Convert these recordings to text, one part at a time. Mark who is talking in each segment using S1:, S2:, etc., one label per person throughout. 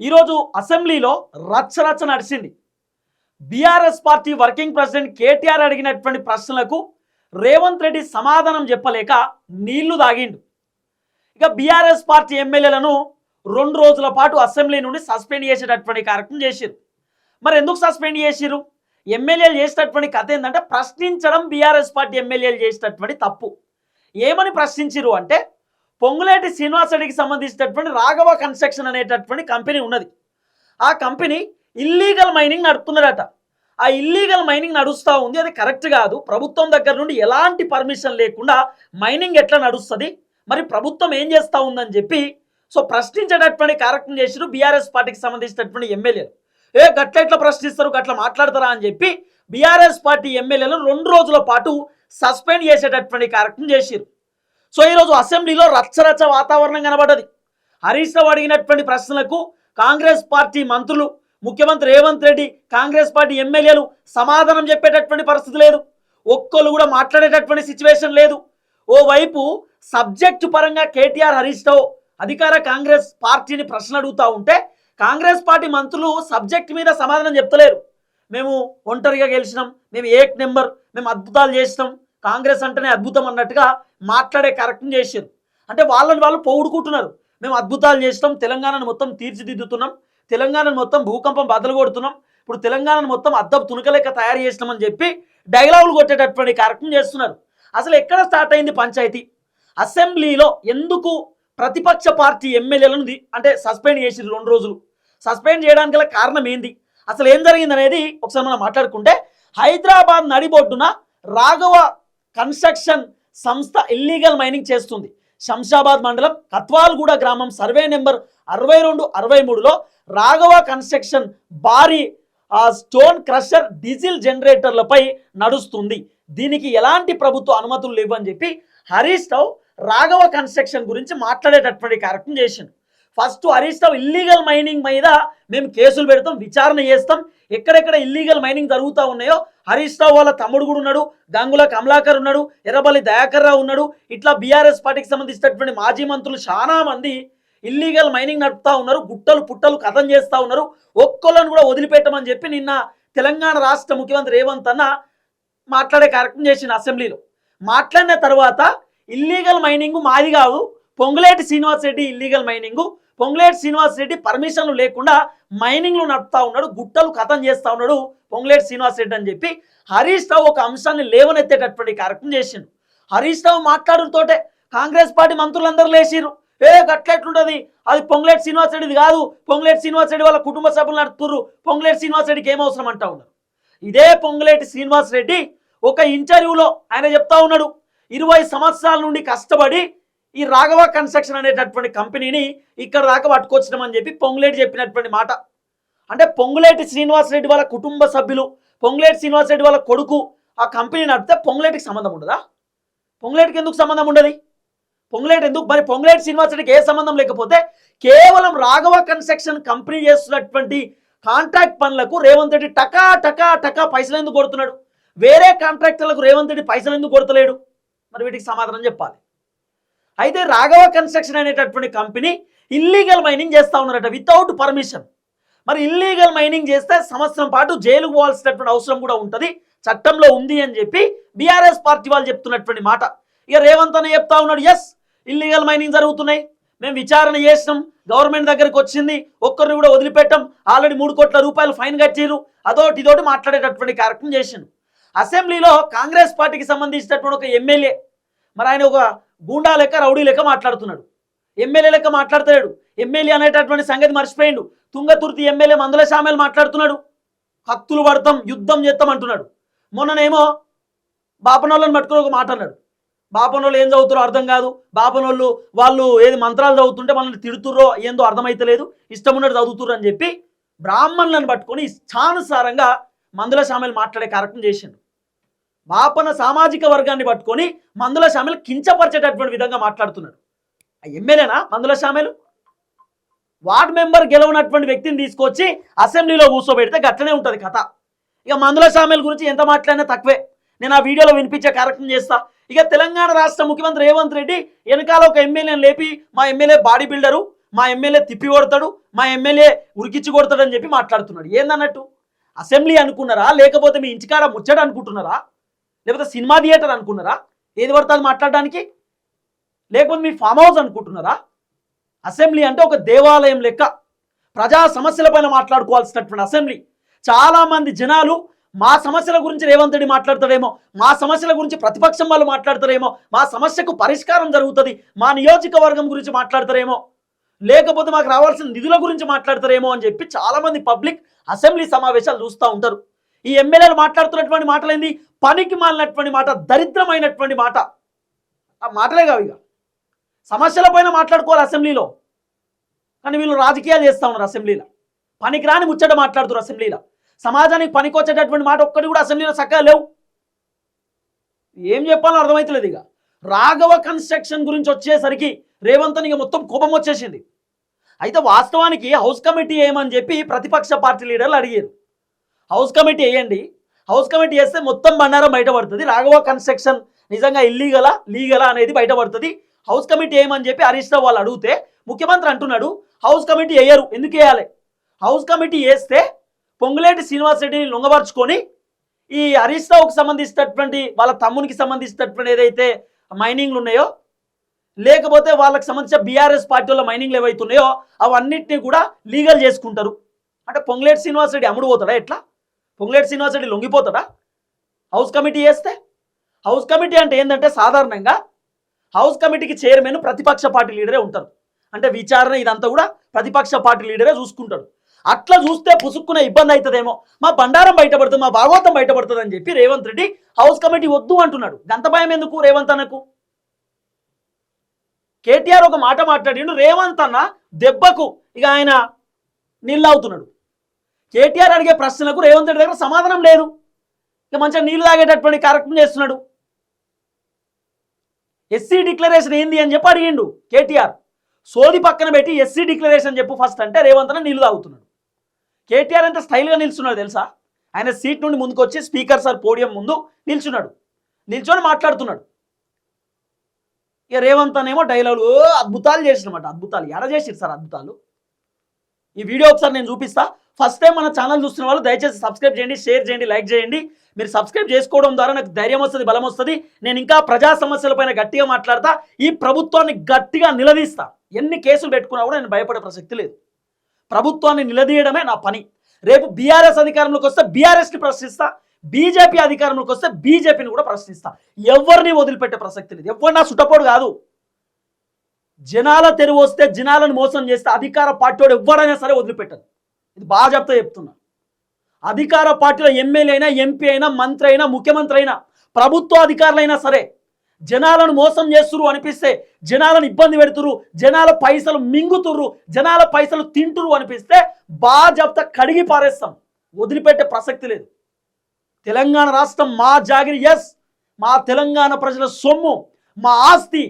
S1: ఈరోజు అసెంబ్లీలో రచ్చరచ్చ నడిచింది. BRS party working president KTR అడిగినటువంటి ప్రశ్నలకు రేవంత్ రెడ్డి సమాధానం చెప్పలేక నీళ్లు తాగిండు. ఇక బీఆర్ఎస్ పార్టీ ఎమ్మెల్యేలను 2 రోజుల పాటు అసెంబ్లీ నుండి సస్పెండ్ చేసేటటువంటి కార్యక్రమం చేసిరు. మరి ఎందుకు సస్పెండ్ చేసిరు? ఎమ్మెల్యేలు చేసేటటువంటి కథ ఏంటంటే ప్రశ్నించడం బీఆర్ఎస్ పార్టీ ఎమ్మెల్యేలు చేసేటటువంటి తప్పు. ఏమని ప్రశ్నించిరు అంటే పొంగులేటి శ్రీనివాసరెడ్డికి సంబంధించినటువంటి రాఘవ కన్స్ట్రక్షన్ అనేటటువంటి కంపెనీ ఉన్నది. ఆ కంపెనీ ఇల్లీగల్ మైనింగ్ నడుపుతున్నారట. ఆ ఇల్లీగల్ మైనింగ్ నడుస్తూ ఉంది, అది కరెక్ట్ కాదు. ప్రభుత్వం దగ్గర నుండి ఎలాంటి పర్మిషన్ లేకుండా మైనింగ్ ఎట్లా నడుస్తుంది, మరి ప్రభుత్వం ఏం చేస్తూ ఉందని చెప్పి ప్రశ్నించేటటువంటి కార్యక్రమం చేసిరు బీఆర్ఎస్ పార్టీకి సంబంధించినటువంటి ఎమ్మెల్యేలు. గట్ల ఎట్లా ప్రశ్నిస్తారు, గట్ల మాట్లాడతారా అని చెప్పి బీఆర్ఎస్ పార్టీ ఎమ్మెల్యేలను 2 రోజుల పాటు సస్పెండ్ చేసేటటువంటి కార్యక్రమం చేసిరు. ఈరోజు అసెంబ్లీలో రచ్చరచ్చ వాతావరణం కనబడ్డది. హరీష్ రావు అడిగినటువంటి ప్రశ్నలకు కాంగ్రెస్ పార్టీ మంత్రులు, ముఖ్యమంత్రి రేవంత్ రెడ్డి, కాంగ్రెస్ పార్టీ ఎమ్మెల్యేలు సమాధానం చెప్పేటటువంటి పరిస్థితి లేదు. ఒక్కళ్ళు కూడా మాట్లాడేటటువంటి సిచ్యువేషన్ లేదు. ఓవైపు సబ్జెక్టు పరంగా కేటీఆర్, హరీష్ రావు అధికార కాంగ్రెస్ పార్టీని ప్రశ్న అడుగుతూ ఉంటే కాంగ్రెస్ పార్టీ మంత్రులు సబ్జెక్ట్ మీద సమాధానం చెప్తలేరు. మేము ఒంటరిగా గెలిచినాం, మేము ఏక్ నెంబర్, మేము అద్భుతాలు చేసినాం, కాంగ్రెస్ అంటేనే అద్భుతం అన్నట్టుగా మాట్లాడే కార్యక్రమం చేశారు. అంటే వాళ్ళని వాళ్ళు పొగుడుకుంటున్నారు. మేము అద్భుతాలు చేసినాం, తెలంగాణను మొత్తం తీర్చిదిద్దుతున్నాం, తెలంగాణను మొత్తం భూకంపం బదులు కొడుతున్నాం, ఇప్పుడు తెలంగాణను మొత్తం అద్దపు తునకలేక తయారు చేసినామని చెప్పి డైలాగులు కొట్టేటటువంటి కార్యక్రమం చేస్తున్నారు. అసలు ఎక్కడ స్టార్ట్ అయింది పంచాయతీ? అసెంబ్లీలో ఎందుకు ప్రతిపక్ష పార్టీ ఎమ్మెల్యేలను అంటే సస్పెండ్ చేసిరు 2 రోజులు? సస్పెండ్ చేయడానికి గల కారణం ఏంది, అసలు ఏం జరిగింది అనేది ఒకసారి మనం మాట్లాడుకుంటే, హైదరాబాద్ నడిబొడ్డున రాఘవ కన్స్ట్రక్షన్ సంస్థ ఇల్లీగల్ మైనింగ్ చేస్తుంది. శంషాబాద్ మండలం కత్వాల్గూడ గ్రామం సర్వే నెంబర్ 62-63లో రాఘవ కన్స్ట్రక్షన్ భారీ స్టోన్ క్రషర్ డీజిల్ జనరేటర్లపై నడుస్తుంది. దీనికి ఎలాంటి ప్రభుత్వ అనుమతులు లేవని చెప్పి హరీష్ రావు రాఘవ కన్స్ట్రక్షన్ గురించి మాట్లాడేటటువంటి కార్యక్రమం చేసిండు. First Harish Rao illegal mining మీద మేము కేసులు పెడతాం, విచారణ చేస్తాం, ఎక్కడెక్కడ ఇల్లీగల్ మైనింగ్ జరుగుతూ ఉన్నాయో హరీష్ రావు వాళ్ళ తమ్ముడు కూడా ఉన్నాడు, గంగుల కమలాకర్ ఉన్నాడు, ఎర్రబల్లి దయాకర్ రావు ఉన్నాడు, ఇట్లా బీఆర్ఎస్ పార్టీకి సంబంధించినటువంటి మాజీ మంత్రులు చాలా మంది ఇల్లీగల్ మైనింగ్ నడుపుతూ ఉన్నారు, గుట్టలు పుట్టలు కథం చేస్తూ ఉన్నారు, ఒక్కళ్ళను కూడా వదిలిపెట్టమని చెప్పి నిన్న తెలంగాణ రాష్ట్ర ముఖ్యమంత్రి రేవంత్ అన్న మాట్లాడే కార్యక్రమం చేసిన అసెంబ్లీలో. మాట్లాడిన తర్వాత ఇల్లీగల్ మైనింగ్ మాది కాదు, పొంగులేటి శ్రీనివాసరెడ్డి ఇల్లీగల్ మైనింగ్, పొంగులేటి శ్రీనివాసరెడ్డి పర్మిషన్లు లేకుండా మైనింగ్లు నడుపుతా ఉన్నాడు, గుట్టలు కథం చేస్తూ ఉన్నాడు పొంగులేటి శ్రీనివాసరెడ్డి అని చెప్పి హరీష్ రావు ఒక అంశాన్ని లేవనెత్తేటటువంటి కార్యక్రమం చేసిండు. హరీష్ రావు మాట్లాడుతోటే కాంగ్రెస్ పార్టీ మంత్రులందరూ లేచిరు. గట్లెట్లుంటుంది, అది పొంగులేటి శ్రీనివాసరెడ్డిది కాదు, పొంగులేటి శ్రీనివాసరెడ్డి వాళ్ళ కుటుంబ సభ్యులు నడుపుతుర్రు, పొంగులేటి శ్రీనివాసరెడ్డికి ఏమవసరం అంటా ఉన్నారు. ఇదే పొంగులేటి శ్రీనివాసరెడ్డి ఒక ఇంటర్వ్యూలో ఆయన చెప్తా ఉన్నాడు, 20 సంవత్సరాల నుండి కష్టపడి ఈ రాఘవ కన్స్ట్రక్షన్ అనేటటువంటి కంపెనీని ఇక్కడ దాకా పట్టుకొచ్చడం చెప్పి పొంగులేటి చెప్పినటువంటి మాట. అంటే పొంగులేటి శ్రీనివాసరెడ్డి వాళ్ళ కుటుంబ సభ్యులు, పొంగులేటి శ్రీనివాసరెడ్డి వాళ్ళ కొడుకు ఆ కంపెనీ నడిపితే పొంగులేటికి సంబంధం ఉండదా? పొంగులేటికి ఎందుకు సంబంధం ఉండదు? పొంగులేటి ఎందుకు? మరి పొంగులేటి శ్రీనివాసరెడ్డికి ఏ సంబంధం లేకపోతే కేవలం రాఘవ కన్స్ట్రక్షన్ కంపెనీ చేస్తున్నటువంటి కాంట్రాక్ట్ పనులకు రేవంత్ రెడ్డి టకా టకా టకా పైసలు ఎందుకు కొడుతున్నాడు? వేరే కాంట్రాక్టర్లకు రేవంత్ రెడ్డి పైసలు ఎందుకు కొడతలేడు? మరి వీటికి సమాధానం చెప్పాలి. అయితే రాఘవ కన్స్ట్రక్షన్ అనేటటువంటి కంపెనీ ఇల్లీగల్ మైనింగ్ చేస్తూ ఉన్నారట వితౌట్ పర్మిషన్. మరి ఇల్లీగల్ మైనింగ్ చేస్తే సంవత్సరం పాటు జైలుకు పోవాల్సినటువంటి అవసరం కూడా ఉంటుంది, చట్టంలో ఉంది అని చెప్పి బీఆర్ఎస్ పార్టీ వాళ్ళు చెప్తున్నటువంటి మాట. ఇక రేవంత్ అన్న చెప్తా ఉన్నాడు, ఎస్ ఇల్లీగల్ మైనింగ్ జరుగుతున్నాయి, మేము విచారణ చేసినాం, గవర్నమెంట్ దగ్గరికి వచ్చింది, ఒక్కరిని కూడా వదిలిపెట్టాం, ఆల్రెడీ 3 కోట్ల రూపాయలు ఫైన్ కట్టిరు, అదోటి ఇదోటి మాట్లాడేటటువంటి కార్యక్రమం చేసిండు. అసెంబ్లీలో కాంగ్రెస్ పార్టీకి సంబంధించినటువంటి ఒక ఎమ్మెల్యే, మరి ఆయన ఒక గూండా లెక్క రౌడీ లెక్క మాట్లాడుతున్నాడు, ఎమ్మెల్యే లెక్క మాట్లాడతాడు. ఎమ్మెల్యే అనేటటువంటి సంగతి మర్చిపోయిండు. తుంగతుర్తి ఎమ్మెల్యే మందుల శామేలు మాట్లాడుతున్నాడు, కత్తులు పడతాం, యుద్ధం చేస్తాం అంటున్నాడు. మొన్ననేమో బాపనోళ్ళని పట్టుకుని ఒక మాట అన్నాడు, బాపనోళ్ళు ఏం చదువుతారో అర్థం కాదు, బాపనోళ్ళు వాళ్ళు ఏది మంత్రాలు చదువుతుంటే మనల్ని తిడుతుర్రో ఏందో అర్థమైతలేదు, ఇష్టం ఉన్నట్టు చదువుతుర్రు అని చెప్పి బ్రాహ్మణులను పట్టుకొని ఇష్టానుసారంగా మందుల శామేలు మాట్లాడే కార్యక్రమం చేసిండు. బాపన సామాజిక వర్గాన్ని పట్టుకొని మందుల శామేలు కించపరిచేటటువంటి విధంగా మాట్లాడుతున్నాడు. ఎమ్మెల్యేనా మందుల శామేలు? వార్డ్ మెంబర్ గెలవనటువంటి వ్యక్తిని తీసుకొచ్చి అసెంబ్లీలో కూర్చోబెడితే గట్లనే ఉంటుంది కథ. ఇక మందుల శామేలు గురించి ఎంత మాట్లాడినా తక్కువే, నేను ఆ వీడియోలో వినిపించే కార్యక్రమం చేస్తా. ఇక తెలంగాణ రాష్ట్ర ముఖ్యమంత్రి రేవంత్ రెడ్డి వెనకాల ఒక ఎమ్మెల్యేని లేపి, మా ఎమ్మెల్యే బాడీ బిల్డరు, మా ఎమ్మెల్యే తిప్పి కొడతాడు, మా ఎమ్మెల్యే ఉరికిచ్చి కొడతాడు అని చెప్పి మాట్లాడుతున్నాడు. ఏందన్నట్టు? అసెంబ్లీ అనుకున్నారా, లేకపోతే మీ ఇంటికాడ ముచ్చట అనుకుంటున్నారా, లేకపోతే సినిమా థియేటర్ అనుకున్నారా, ఏది పడుతుంది మాట్లాడడానికి, లేకపోతే మీ ఫామ్ హౌస్ అనుకుంటున్నారా? అసెంబ్లీ అంటే ఒక దేవాలయం లెక్క ప్రజా సమస్యల పైన మాట్లాడుకోవాల్సినటువంటి అసెంబ్లీ. చాలామంది జనాలు మా సమస్యల గురించి రేవంత్ రెడ్డి మాట్లాడతాడేమో, మా సమస్యల గురించి ప్రతిపక్షం వాళ్ళు మాట్లాడతారేమో, మా సమస్యకు పరిష్కారం జరుగుతుంది, మా నియోజకవర్గం గురించి మాట్లాడతారేమో, లేకపోతే మాకు రావాల్సిన నిధుల గురించి మాట్లాడతారేమో అని చెప్పి చాలామంది పబ్లిక్ అసెంబ్లీ సమావేశాలు చూస్తూ ఉంటారు. ఈ ఎమ్మెల్యేలు మాట్లాడుతున్నటువంటి మాటలేంది? పనికి మాలినటువంటి మాట, దరిద్రమైనటువంటి మాట. ఆ మాటలే కావు, ఇక సమస్యల పైన మాట్లాడుకోవాలి అసెంబ్లీలో. కానీ వీళ్ళు రాజకీయాలు చేస్తూ ఉన్నారు అసెంబ్లీలో. పనికిరాని ముచ్చట మాట్లాడుతున్నారు అసెంబ్లీలో. సమాజానికి పనికొచ్చేటటువంటి మాట ఒక్కటి కూడా అసెంబ్లీలో చక్కగా లేవు. ఏం చెప్పాలో అర్థమవుతలేదు. ఇక రాఘవ కన్స్ట్రక్షన్ గురించి వచ్చేసరికి రేవంత్ ఇక మొత్తం కోపం వచ్చేసింది. అయితే వాస్తవానికి హౌస్ కమిటీ వేయమని చెప్పి ప్రతిపక్ష పార్టీ లీడర్లు అడిగారు. హౌస్ కమిటీ వేయండి, హౌస్ కమిటీ వేస్తే మొత్తం బండారం బయటపడుతుంది, రాఘవ కన్స్ట్రక్షన్ నిజంగా ఇల్లీగలా లీగలా అనేది బయటపడుతుంది, హౌస్ కమిటీ వేయమని చెప్పి హరీష్ రావు వాళ్ళు అడిగితే ముఖ్యమంత్రి అంటున్నాడు హౌస్ కమిటీ వేయరు. ఎందుకు వేయాలి? హౌస్ కమిటీ వేస్తే పొంగులేటి శ్రీనివాస్ రెడ్డిని లొంగబరుచుకొని ఈ హరీష్ రావుకి సంబంధించినటువంటి వాళ్ళ తమ్మునికి సంబంధించినటువంటి ఏదైతే మైనింగ్లు ఉన్నాయో, లేకపోతే వాళ్ళకి సంబంధించిన బీఆర్ఎస్ పార్టీ వాళ్ళ మైనింగ్లు ఏవైతున్నాయో అవన్నిటిని కూడా లీగల్ చేసుకుంటారు. అంటే పొంగులేటి శ్రీనివాస్ రెడ్డి అమ్ముడు పోతాడా? ఎట్లా పొంగులేటి శ్రీనివాస్ రెడ్డి లొంగిపోతాడా హౌస్ కమిటీ వేస్తే? హౌస్ కమిటీ అంటే ఏంటంటే సాధారణంగా హౌస్ కమిటీకి చైర్మన్ ప్రతిపక్ష పార్టీ లీడరే ఉంటారు. అంటే విచారణ ఇదంతా కూడా ప్రతిపక్ష పార్టీ లీడరే చూసుకుంటాడు. అట్లా చూస్తే పుసుక్కునే ఇబ్బంది అవుతుందేమో, మా బండారం బయటపడుతుంది, మా భాగవతం బయటపడుతుంది అని చెప్పి రేవంత్ రెడ్డి హౌస్ కమిటీ వద్దు అంటున్నాడు. గంత భయం ఎందుకు రేవంత్ అన్నకు? కేటీఆర్ ఒక మాట మాట్లాడిండు, రేవంత్ అన్న దెబ్బకు ఇక ఆయన నీళ్ళు అవుతున్నాడు. కేటీఆర్ అడిగే ప్రశ్నలకు రేవంత్ రెడ్డి దగ్గర సమాధానం లేదు. ఇక మంచిగా నీళ్ళు తాగేటటువంటి కార్యక్రమం చేస్తున్నాడు. ఎస్సీ డిక్లరేషన్ ఏంది అని చెప్పి అడిగిండు కేటీఆర్. సోది పక్కన పెట్టి ఎస్సీ డిక్లరేషన్ చెప్పు ఫస్ట్ అంటే రేవంత్ అన్న నీళ్ళు తాగుతున్నాడు. కేటీఆర్ ఎంత స్టైల్గా నిల్చున్నాడు తెలుసా? ఆయన సీట్ నుండి ముందుకు వచ్చి స్పీకర్ సార్ పోడియం ముందు నిల్చున్నాడు, నిల్చొని మాట్లాడుతున్నాడు. ఇక రేవంత్ అనేమో డైలాగులు అద్భుతాలు చేసినమాట. అద్భుతాలు ఎడ చేసిరు సార్ అద్భుతాలు? ఈ వీడియో ఒకసారి నేను చూపిస్తా. ఫస్ట్ టైం మన ఛానల్ చూస్తున్న వాళ్ళు దయచేసి సబ్స్క్రైబ్ చేయండి, షేర్ చేయండి, లైక్ చేయండి. మీరు సబ్స్క్రైబ్ చేసుకోవడం ద్వారా నాకు ధైర్యం వస్తుంది, బలం వస్తుంది. నేను ఇంకా ప్రజా సమస్యలపైన గట్టిగా మాట్లాడతా, ఈ ప్రభుత్వాన్ని గట్టిగా నిలదీస్తా. ఎన్ని కేసులు పెట్టుకున్నా కూడా నేను భయపడే ప్రసక్తి లేదు. ప్రభుత్వాన్ని నిలదీయడమే నా పని. రేపు బీఆర్ఎస్ అధికారంలోకి వస్తే బీఆర్ఎస్ని ప్రశ్నిస్తా, బీజేపీ అధికారంలోకి వస్తే బీజేపీని కూడా ప్రశ్నిస్తా. ఎవరిని వదిలిపెట్టే ప్రసక్తి లేదు. ఎవరు నా సుట్టపోడు కాదు. జనాల తెరువు వస్తే, జనాలను మోసం చేస్తే అధికార పార్టీ ఎవరైనా సరే వదిలిపెట్టదు. ఇది బాగా చెప్తున్నా. అధికార పార్టీలో ఎమ్మెల్యే అయినా, ఎంపీ అయినా, మంత్రి అయినా, ముఖ్యమంత్రి అయినా, ప్రభుత్వ అధికారులైనా సరే జనాలను మోసం చేస్తురు అనిపిస్తే, జనాలను ఇబ్బంది పెడుతురు, జనాల పైసలు మింగుతుర్రు, జనాల పైసలు తింటురు అనిపిస్తే బాజాబ్తా కడిగి పారేస్తాం. వదిలిపెట్టే ప్రసక్తి లేదు. తెలంగాణ రాష్ట్రం మా జాగిరి. ఎస్, మా తెలంగాణ ప్రజల సొమ్ము, మా ఆస్తి.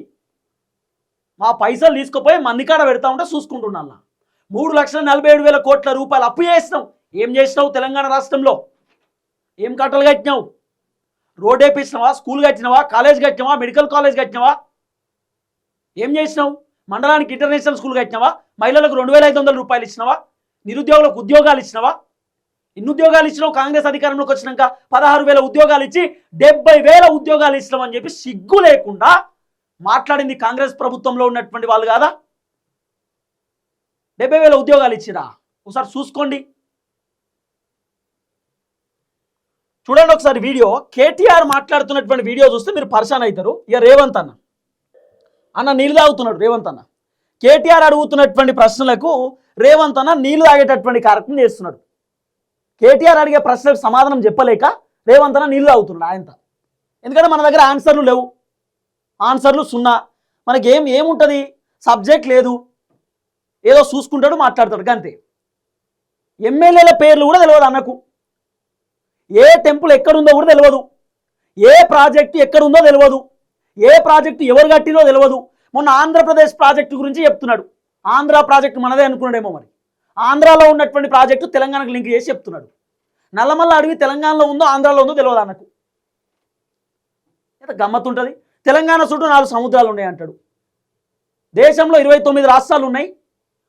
S1: మా పైసలు తీసుకుపోయి మందికాడ పెడతా ఉంటే చూసుకుంటున్నా. 3,47,000 కోట్ల రూపాయలు అప్పు చేసినావు. ఏం చేసినావు? తెలంగాణ రాష్ట్రంలో ఏం కట్టలు కట్టినావు? రోడ్ వేపించినావా? స్కూల్ కట్టినావా? కాలేజ్ కట్టినావా? మెడికల్ కాలేజ్ కట్టినావా? ఏం చేసినావు? మండలానికి ఇంటర్నేషనల్ స్కూల్ కట్టినావా? మహిళలకు 2,500 రూపాయలు ఇచ్చినావా? నిరుద్యోగులకు ఉద్యోగాలు ఇచ్చినావా? ఇన్ని ఉద్యోగాలు ఇచ్చినావు. కాంగ్రెస్ అధికారంలోకి వచ్చినాక 16,000 ఉద్యోగాలు ఇచ్చి 70,000 ఉద్యోగాలు ఇచ్చినావు అని చెప్పి సిగ్గు లేకుండా మాట్లాడింది కాంగ్రెస్ ప్రభుత్వంలో ఉన్నటువంటి వాళ్ళు కాదా? 70,000 ఉద్యోగాలు ఇచ్చిరా? ఒకసారి చూసుకోండి, చూడండి ఒకసారి వీడియో. కేటీఆర్ మాట్లాడుతున్నటువంటి వీడియో చూస్తే మీరు పరేషాన్ అవుతారు. ఇక రేవంత్ అన్న నీళ్ళు తాగుతున్నాడు. రేవంత్ అన్న కేటీఆర్ అడుగుతున్నటువంటి ప్రశ్నలకు రేవంత్ అన్న నీళ్ళు తాగేటటువంటి కార్యక్రమం చేస్తున్నాడు. కేటీఆర్ అడిగే ప్రశ్నలకు సమాధానం చెప్పలేక రేవంత్ అన్న నీళ్ళు తాగుతున్నాడు ఆయనతో. ఎందుకంటే మన దగ్గర ఆన్సర్లు లేవు, ఆన్సర్లు సున్నా. మనకి ఏముంటుంది? సబ్జెక్ట్ లేదు, ఏదో చూసుకుంటాడు, మాట్లాడతాడు అంతే. ఎమ్మెల్యేల పేర్లు కూడా తెలియదు అన్నకు. ఏ టెంపుల్ ఎక్కడుందో కూడా తెలియదు, ఏ ప్రాజెక్టు ఎక్కడుందో తెలియదు, ఏ ప్రాజెక్టు ఎవరు కట్టినో తెలియదు. మొన్న ఆంధ్రప్రదేశ్ ప్రాజెక్టు గురించి చెప్తున్నాడు. ఆంధ్ర ప్రాజెక్టు మనదే అనుకున్నాడేమో. మరి ఆంధ్రాలో ఉన్నటువంటి ప్రాజెక్టు తెలంగాణకు లింక్ చేసి చెప్తున్నాడు. నల్లమల్ల అడవి తెలంగాణలో ఉందో ఆంధ్రాలో ఉందో తెలియదు అన్నకు. ఎంత గమ్మత్తుంటుంది. తెలంగాణ చుట్టూ 4 సముద్రాలు ఉన్నాయి అంటాడు. దేశంలో 29 రాష్ట్రాలు ఉన్నాయి.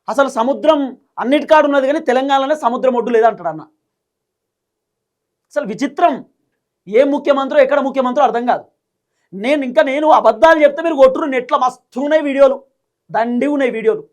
S1: అసలు సముద్రం అన్నిటికాడు ఉన్నది కానీ తెలంగాణలోనే సముద్రం ఒడ్డు లేదంటాడు అన్న. అసలు విచిత్రం. ఏ ముఖ్యమంత్రో ఎక్కడ ముఖ్యమంత్రో అర్థం కాదు. నేను అబద్ధాలు చెప్తే మీరు కొట్టురు నెట్లో మస్తు ఉన్నాయి వీడియోలు, దండి ఉన్నాయి వీడియోలు.